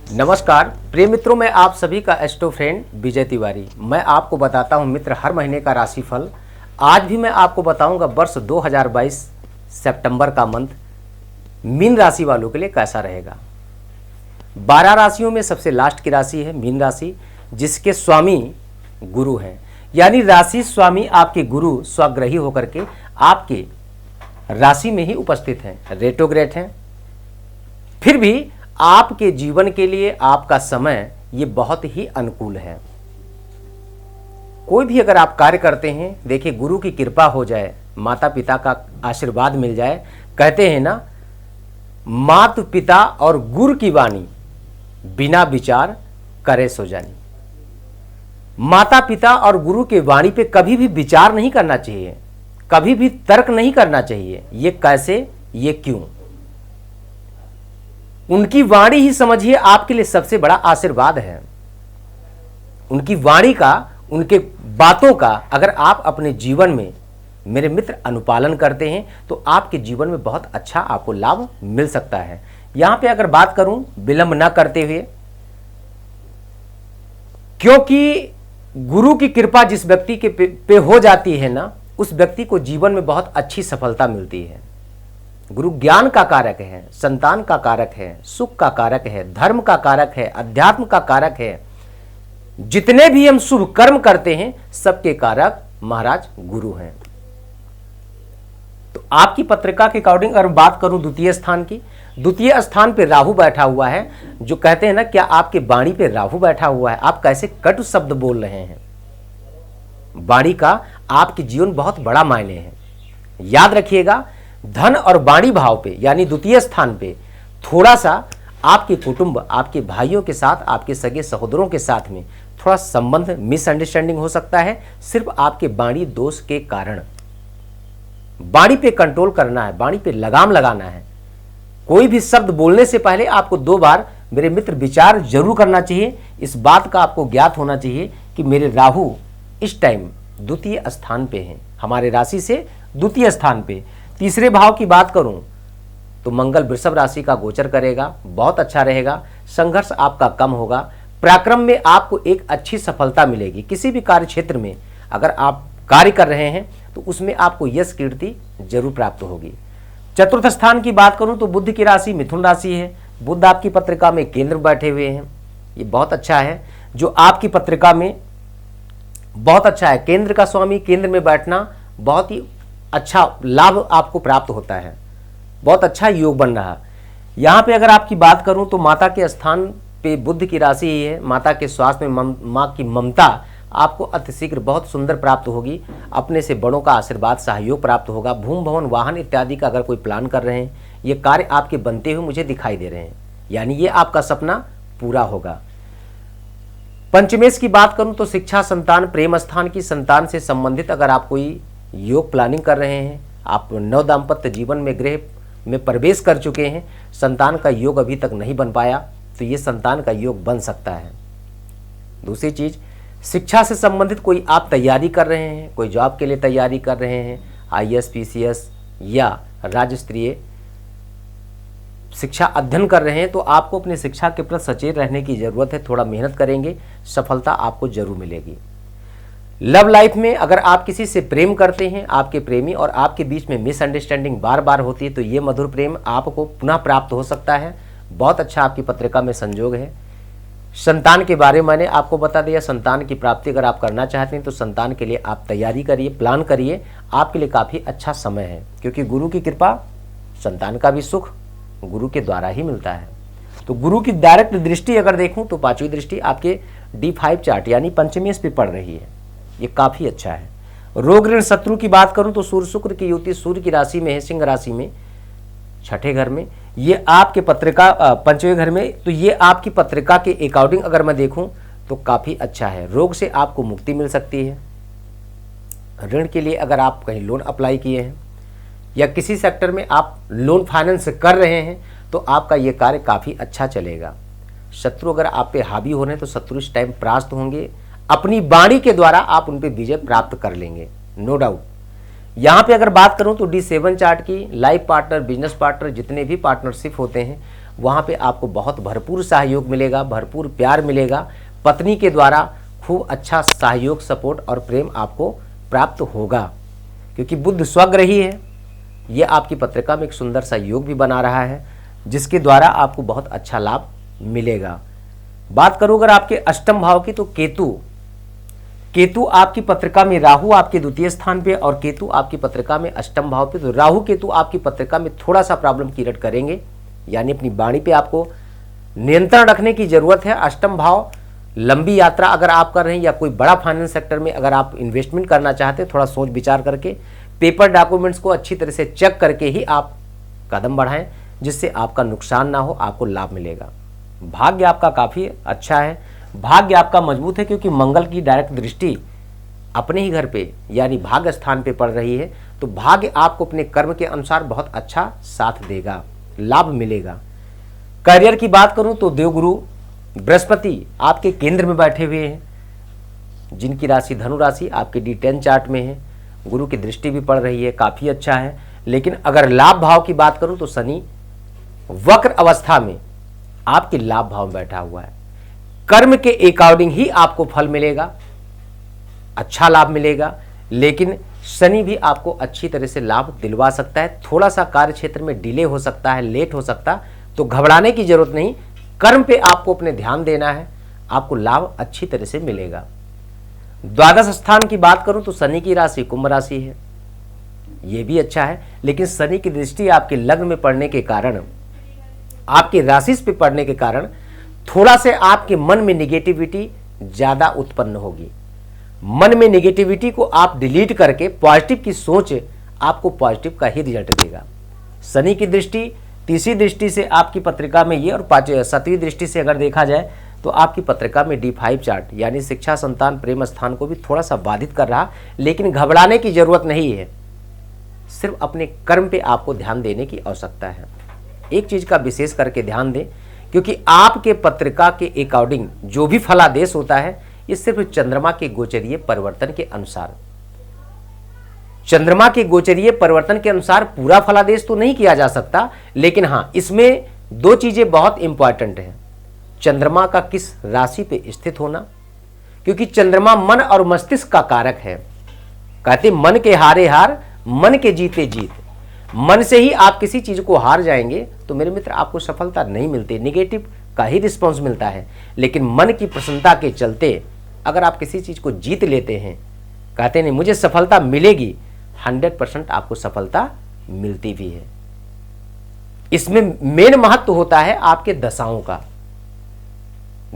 नमस्कार प्रिय मित्रों, मैं आप सभी का एस्ट्रो फ्रेंड विजय तिवारी। मैं आपको बताता हूं मित्र हर महीने का राशिफल। आज भी मैं आपको बताऊंगा वर्ष 2022 सितंबर का मंथ मीन राशि वालों के लिए कैसा रहेगा। 12 राशियों में सबसे लास्ट की राशि है मीन राशि, जिसके स्वामी गुरु हैं। यानी राशि स्वामी आपके गुरु स्वग्रही होकर के आपके राशि में ही उपस्थित हैं, रेट्रोग्रेड हैं। फिर भी आपके जीवन के लिए आपका समय ये बहुत ही अनुकूल है। कोई भी अगर आप कार्य करते हैं, देखिए गुरु की कृपा हो जाए, माता पिता का आशीर्वाद मिल जाए। कहते हैं ना, माता पिता और गुरु की वाणी बिना विचार करे सो जानी। माता पिता और गुरु के वाणी पे कभी भी विचार नहीं करना चाहिए, कभी भी तर्क नहीं करना चाहिए। ये कैसे, ये क्यों। उनकी वाणी ही समझिए आपके लिए सबसे बड़ा आशीर्वाद है। उनकी वाणी का, उनके बातों का अगर आप अपने जीवन में मेरे मित्र अनुपालन करते हैं तो आपके जीवन में बहुत अच्छा आपको लाभ मिल सकता है। यहां पे अगर बात करूं विलंब ना करते हुए, क्योंकि गुरु की कृपा जिस व्यक्ति के पे हो जाती है ना, उस व्यक्ति को जीवन में बहुत अच्छी सफलता मिलती है। गुरु ज्ञान का कारक है, संतान का कारक है, सुख का कारक है, धर्म का कारक है, अध्यात्म का कारक है। जितने भी हम शुभ कर्म करते हैं सबके कारक महाराज गुरु हैं। तो आपकी पत्रिका के अकॉर्डिंग अगर बात करूं द्वितीय स्थान की, द्वितीय स्थान पे राहु बैठा हुआ है। जो कहते हैं ना, क्या आपके वाणी पे राहु बैठा हुआ है, आप कैसे कटु शब्द बोल रहे हैं। वाणी का आपके जीवन बहुत बड़ा मायने है। याद रखिएगा, धन और वाणी भाव पे यानी द्वितीय स्थान पे थोड़ा सा आपके कुटुंब, आपके भाइयों के साथ, आपके सगे सहोदरों के साथ में थोड़ा संबंध मिसअंडरस्टैंडिंग हो सकता है, सिर्फ आपके वाणी दोष के कारण। वाणी पे कंट्रोल करना है, वाणी पे लगाम लगाना है। कोई भी शब्द बोलने से पहले आपको 2 बार मेरे मित्र विचार जरूर करना चाहिए। इस बात का आपको ज्ञात होना चाहिए कि मेरे राहु इस टाइम द्वितीय स्थान पे हैं, हमारे राशि से द्वितीय स्थान पे। तीसरे भाव की बात करूं तो मंगल वृषभ राशि का गोचर करेगा, बहुत अच्छा रहेगा। संघर्ष आपका कम होगा, पराक्रम में आपको एक अच्छी सफलता मिलेगी। किसी भी कार्य क्षेत्र में अगर आप कार्य कर रहे हैं तो उसमें आपको यश कीर्ति जरूर प्राप्त होगी। चतुर्थ स्थान की बात करूं तो बुध की राशि मिथुन राशि है। बुध आपकी पत्रिका में केंद्र बैठे हुए हैं, ये बहुत अच्छा है। जो आपकी पत्रिका में बहुत अच्छा है, केंद्र का स्वामी केंद्र में बैठना बहुत ही अच्छा लाभ आपको प्राप्त होता है, बहुत अच्छा योग बन रहा। यहाँ पे अगर आपकी बात करूँ तो माता के स्थान पे बुध की राशि ही है। माता के स्वास्थ्य में माँ की ममता आपको अतिशीघ्र बहुत सुंदर प्राप्त होगी। अपने से बड़ों का आशीर्वाद, सहयोग प्राप्त होगा। भूमि भवन वाहन इत्यादि का अगर कोई प्लान कर रहे हैं, ये कार्य आपके बनते हुए मुझे दिखाई दे रहे हैं, यानी ये आपका सपना पूरा होगा। पंचमेश की बात करूँ तो शिक्षा, संतान, प्रेम स्थान की संतान से संबंधित अगर आप कोई योग प्लानिंग कर रहे हैं, आप नव दाम्पत्य जीवन में गृह में प्रवेश कर चुके हैं, संतान का योग अभी तक नहीं बन पाया, तो ये संतान का योग बन सकता है। दूसरी चीज, शिक्षा से संबंधित कोई आप तैयारी कर रहे हैं, कोई जॉब के लिए तैयारी कर रहे हैं, IAS, PCS या राज्य स्तरीय शिक्षा अध्ययन कर रहे हैं, तो आपको अपनी शिक्षा के प्रति सचेत रहने की जरूरत है। थोड़ा मेहनत करेंगे, सफलता आपको जरूर मिलेगी। लव लाइफ में अगर आप किसी से प्रेम करते हैं, आपके प्रेमी और आपके बीच में मिसअंडरस्टैंडिंग बार बार होती है, तो ये मधुर प्रेम आपको पुनः प्राप्त हो सकता है। बहुत अच्छा आपकी पत्रिका में संयोग है। संतान के बारे में मैंने आपको बता दिया। संतान की प्राप्ति अगर आप करना चाहते हैं तो संतान के लिए आप तैयारी करिए, प्लान करिए, आपके लिए काफ़ी अच्छा समय है। क्योंकि गुरु की कृपा, संतान का भी सुख गुरु के द्वारा ही मिलता है। तो गुरु की डायरेक्ट दृष्टि अगर देखूँ तो 5वीं दृष्टि आपके D5 चार्ट यानी पंचमेश पे पड़ रही है, ये काफी अच्छा है। रोग ऋण शत्रु की बात करूं तो सूर्य शुक्र की युति सूर्य की राशि में है, सिंह राशि में, 6ठे घर में। ये आपके पत्रिका 5वें घर में, तो ये आपकी पत्रिका के अकॉर्डिंग अगर मैं देखूं तो काफी अच्छा है। रोग से आपको मुक्ति मिल सकती है। ऋण के लिए अगर आप कहीं लोन अप्लाई किए हैं या किसी सेक्टर में आप लोन फाइनेंस कर रहे हैं तो आपका ये कार्य काफी अच्छा चलेगा। शत्रु अगर आप पे हावी हो रहे हैं तो शत्रु इस टाइम परास्त होंगे। अपनी वाणी के द्वारा आप उन पे विजय प्राप्त कर लेंगे, नो डाउट। यहाँ पे अगर बात करूँ तो D7 चार्ट की लाइफ पार्टनर, बिजनेस पार्टनर, जितने भी पार्टनरशिप होते हैं, वहाँ पे आपको बहुत भरपूर सहयोग मिलेगा, भरपूर प्यार मिलेगा। पत्नी के द्वारा खूब अच्छा सहयोग, सपोर्ट और प्रेम आपको प्राप्त होगा, क्योंकि बुध स्वग्रही है। ये आपकी पत्रिका में एक सुंदर सा योग भी बना रहा है, जिसके द्वारा आपको बहुत अच्छा लाभ मिलेगा। बात करूँ अगर आपके अष्टम भाव की, तो केतु आपकी पत्रिका में, राहु आपके द्वितीय स्थान पे और केतु आपकी पत्रिका में अष्टम भाव पे। तो राहु केतु आपकी पत्रिका में थोड़ा सा प्रॉब्लम क्रिएट करेंगे, यानी अपनी वाणी पे आपको नियंत्रण रखने की जरूरत है। अष्टम भाव, लंबी यात्रा अगर आप कर रहे हैं या कोई बड़ा फाइनेंस सेक्टर में अगर आप इन्वेस्टमेंट करना चाहते हैं, थोड़ा सोच विचार करके, पेपर डॉक्यूमेंट्स को अच्छी तरह से चेक करके ही आप कदम बढ़ाएं, जिससे आपका नुकसान ना हो, आपको लाभ मिलेगा। भाग्य आपका काफ़ी अच्छा है, भाग्य आपका मजबूत है, क्योंकि मंगल की डायरेक्ट दृष्टि अपने ही घर पे यानी भाग्य स्थान पे पड़ रही है। तो भाग्य आपको अपने कर्म के अनुसार बहुत अच्छा साथ देगा, लाभ मिलेगा। करियर की बात करूं तो देवगुरु बृहस्पति आपके केंद्र में बैठे हुए हैं, जिनकी राशि धनु राशि आपके D10 चार्ट में है। गुरु की दृष्टि भी पड़ रही है, काफ़ी अच्छा है। लेकिन अगर लाभ भाव की बात करूं तो शनि वक्र अवस्था में आपके लाभ भाव में बैठा हुआ है। कर्म के अकॉर्डिंग ही आपको फल मिलेगा, अच्छा लाभ मिलेगा, लेकिन शनि भी आपको अच्छी तरह से लाभ दिलवा सकता है। थोड़ा सा कार्य क्षेत्र में डिले हो सकता है, लेट हो सकता है, तो घबराने की जरूरत नहीं। कर्म पे आपको अपने ध्यान देना है, आपको लाभ अच्छी तरह से मिलेगा। द्वादश स्थान की बात करूं तो शनि की राशि कुंभ राशि है, यह भी अच्छा है। लेकिन शनि की दृष्टि आपके लग्न में पड़ने के कारण, आपके राशि पे पड़ने के कारण थोड़ा से आपके मन में निगेटिविटी ज्यादा उत्पन्न होगी। मन में निगेटिविटी को आप डिलीट करके पॉजिटिव की सोच आपको पॉजिटिव का ही रिजल्ट देगा। शनि की दृष्टि तीसरी दृष्टि से आपकी पत्रिका में ये, और 7वीं दृष्टि से अगर देखा जाए तो आपकी पत्रिका में D5 चार्ट यानी शिक्षा, संतान, प्रेम स्थान को भी थोड़ा सा बाधित कर रहा। लेकिन घबराने की जरूरत नहीं है, सिर्फ अपने कर्म पे आपको ध्यान देने की आवश्यकता है। एक चीज का विशेष करके ध्यान दें, क्योंकि आपके पत्रिका के अकॉर्डिंग जो भी फलादेश होता है, ये सिर्फ चंद्रमा के गोचरीय परिवर्तन के अनुसार, चंद्रमा के गोचरीय परिवर्तन के अनुसार पूरा फलादेश तो नहीं किया जा सकता। लेकिन हाँ, इसमें दो चीजें बहुत इंपॉर्टेंट हैं। चंद्रमा का किस राशि पे स्थित होना, क्योंकि चंद्रमा मन और मस्तिष्क का कारक है। कहते मन के हारे हार, मन के जीते जीत। मन से ही आप किसी चीज को हार जाएंगे तो मेरे मित्र आपको सफलता नहीं मिलती, निगेटिव का ही रिस्पॉन्स मिलता है। लेकिन मन की प्रसन्नता के चलते अगर आप किसी चीज को जीत लेते हैं, कहते नहीं मुझे सफलता मिलेगी, 100% आपको सफलता मिलती भी है। इसमें मेन महत्व होता है आपके दशाओं का।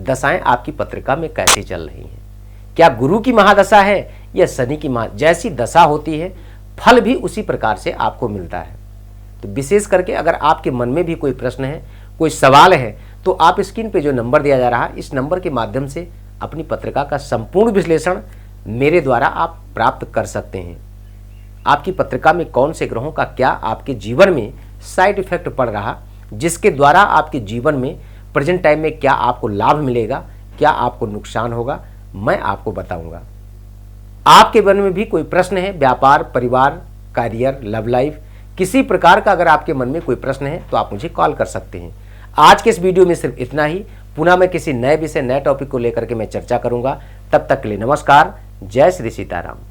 दशाएं आपकी पत्रिका में कैसी चल रही हैं, क्या गुरु की महादशा है या शनि की जैसी दशा होती है, फल भी उसी प्रकार से आपको मिलता है। तो विशेष करके अगर आपके मन में भी कोई प्रश्न है, कोई सवाल है, तो आप स्क्रीन पे जो नंबर दिया जा रहा है, इस नंबर के माध्यम से अपनी पत्रिका का संपूर्ण विश्लेषण मेरे द्वारा आप प्राप्त कर सकते हैं। आपकी पत्रिका में कौन से ग्रहों का क्या आपके जीवन में साइड इफेक्ट पड़ रहा, जिसके द्वारा आपके जीवन में प्रेजेंट टाइम में क्या आपको लाभ मिलेगा, क्या आपको नुकसान होगा, मैं आपको बताऊंगा। आपके मन में भी कोई प्रश्न है, व्यापार, परिवार, करियर, लव लाइफ, किसी प्रकार का अगर आपके मन में कोई प्रश्न है तो आप मुझे कॉल कर सकते हैं। आज के इस वीडियो में सिर्फ इतना ही। पुनः मैं किसी नए विषय, नए टॉपिक को लेकर के मैं चर्चा करूंगा। तब तक के लिए नमस्कार। जय श्री सीताराम।